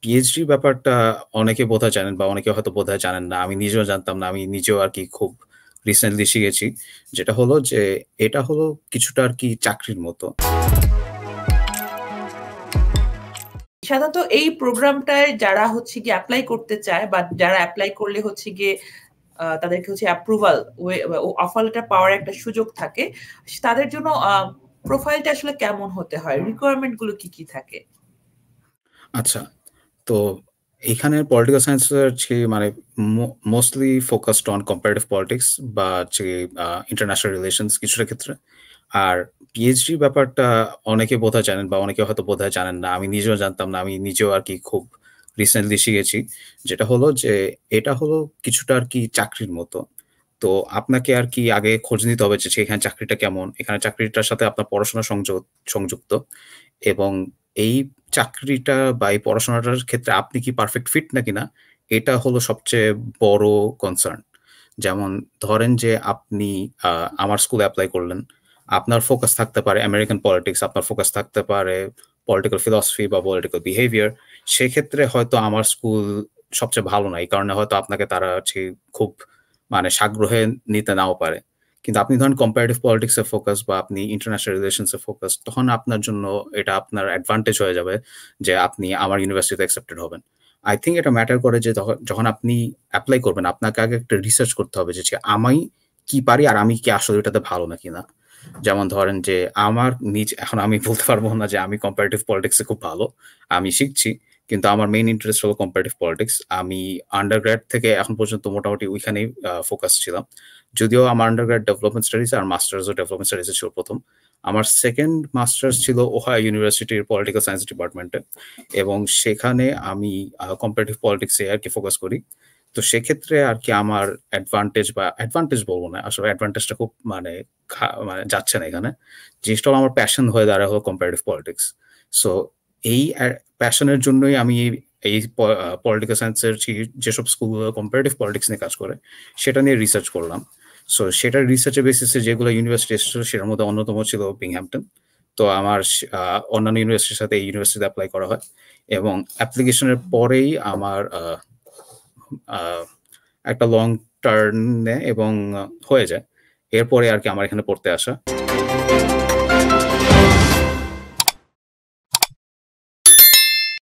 PhD ব্যাপারটা অনেকে বোধহয় জানেন বা অনেকে হয়তো বোধহয় জানেন না। আমি নিজেও জানতাম না। আমি নিজেও আরকি খুব রিসেন্টলি শিখেছি। যেটা হলো যে এটা হলো কিছুটা আরকি চাকরির মতো। সাধারণত এই প্রোগ্রামটায় যারা হচ্ছে গিয়ে এপ্লাই করতে চায় বা যারা এপ্লাই করলে হচ্ছে গিয়ে তাদেরকে হচ্ছে অ্যাপ্রুভাল অফার লেটার পাওয়ার একটা সুযোগ থাকে। তাদের জন্য প্রোফাইলটা আসলে কেমন হতে হয়? রিকোয়ারমেন্ট গুলো কি থাকে? আচ্ছা। তো এইখানে পলিটিক্যাল সায়েন্সের মানে mostly focused on comparative politics বা ইন্টারন্যাশনাল রিলেশনস কিছুটা ক্ষেত্রে। আর পিএইচডি ব্যাপারটা অনেকে বোধহয় জানেন বা অনেকে হয়তো বোধহয় জানেন না। আমি নিজেও জানতাম না। আমি নিজেও আরকি খুব রিসেন্টলি শিখেছি। যেটা হলো যে এটা হলো কিছুটা আরকি চাকরির মতো। তো আপনাকে আরকি আগে খোঁজ নিতে হবে যে এখানে চাকরিটা কেমন? এখানে চাকরিটার সাথে আপনার পড়াশোনা সংযুক্ত এবং এই চাকরিটা বা এই পড়াশোনাটার ক্ষেত্রে আপনি কি পারফেক্ট ফিট নাকি না, এটা হলো সবচেয়ে বড় কনসার্ন। যেমন ধরেন যে আপনি আ আমার স্কুলে এপ্লাই করলেন। আপনার ফোকাস থাকতে পারে আমেরিকান পলিটিক্স, আপনার ফোকাস থাকতে পারে পলিটিক্যাল ফিলসফি বা পলিটিক্যাল বিহেভিয়ার। সেক্ষেত্রে হয়তো আমার স্কুল সবচেয়ে ভালো না। এই কারণে হয়তো আপনাকে তারা খুব সাগ্রহে নিতে নাও পারে। কিন্তু আপনি ধরেন কম্পারেটিভ পলিটিক্স এ ফোকাস বা আপনি ইন্টারন্যাশনাল রিলেশনস এ ফোকাস, তখন আপনার জন্য এটা আপনার অ্যাডভান্টেজ হয়ে যাবে যে আপনি আমার ইউনিভার্সিটিতে অ্যাকসেপ্টেড হবেন। I think এটা ম্যাটার করে যে যখন আপনি এপ্লাই করবেন, আপনাকে আগে একটা রিসার্চ করতে হবে যে আমি কি পারি আর আমি কি আসলে এটাতে ভালো নাকি না। যেমন ধরেন যে এখন আমি বলতে পারব না যে আমি কম্পারেটিভ পলিটিক্স এ খুব ভালো। আমি শিখছি। কিন্তু আমার মেইন ইন্টারেস্ট হলো কম্পারেটিভ পলিটিক্স। আমি আন্ডারগ্রেড থেকে এখন পর্যন্ত মোটামুটি ওইখানেই ফোকাস ছিলাম। যদিও আমার আন্ডারগ্রেড ডেভেলপমেন্ট স্টাডিজ আর মাস্টার্সও ডেভেলপমেন্ট স্টাডিজে ছিল ১ম। আমার 2nd মাস্টার্স ছিল ওহাইও ইউনিভার্সিটির পলিটিক্যাল সায়েন্স ডিপার্টমেন্টে এবং সেখানে আমি কম্পারেটিভ পলিটিক্সে আরকি ফোকাস করি। তো সেক্ষেত্রে আরকি আমার অ্যাডভান্টেজ বলব না। আসলে অ্যাডভান্টেজটা খুব যাচ্ছে না এখানে। জিনিসটা হলো আমার প্যাশন হয়ে দাঁড়ায় হলো কম্পারেটিভ পলিটিক্স। সো এই প্যাশনের জন্যই আমি এই পলিটিক্যাল সায়েন্সের যেসব স্কুলগুলো কম্পারেটিভ পলিটিক্স নিয়ে কাজ করে, সেটা নিয়ে রিসার্চ করলাম। সো সেটার রিসার্চের বেসিসে যেগুলো ইউনিভার্সিটি এসেছিল সেটার মধ্যে অন্যতম ছিল বিংহ্যাম্পটন। তো আমার অন্যান্য ইউনিভার্সিটির সাথে এই ইউনিভার্সিটিতে এপ্লাই করা হয় এবং অ্যাপ্লিকেশনের পরেই আমার আ একটা লং টার্ন নেয় এবং হয়ে যায়। এরপরে আরকি আমার এখানে পড়তে আসা।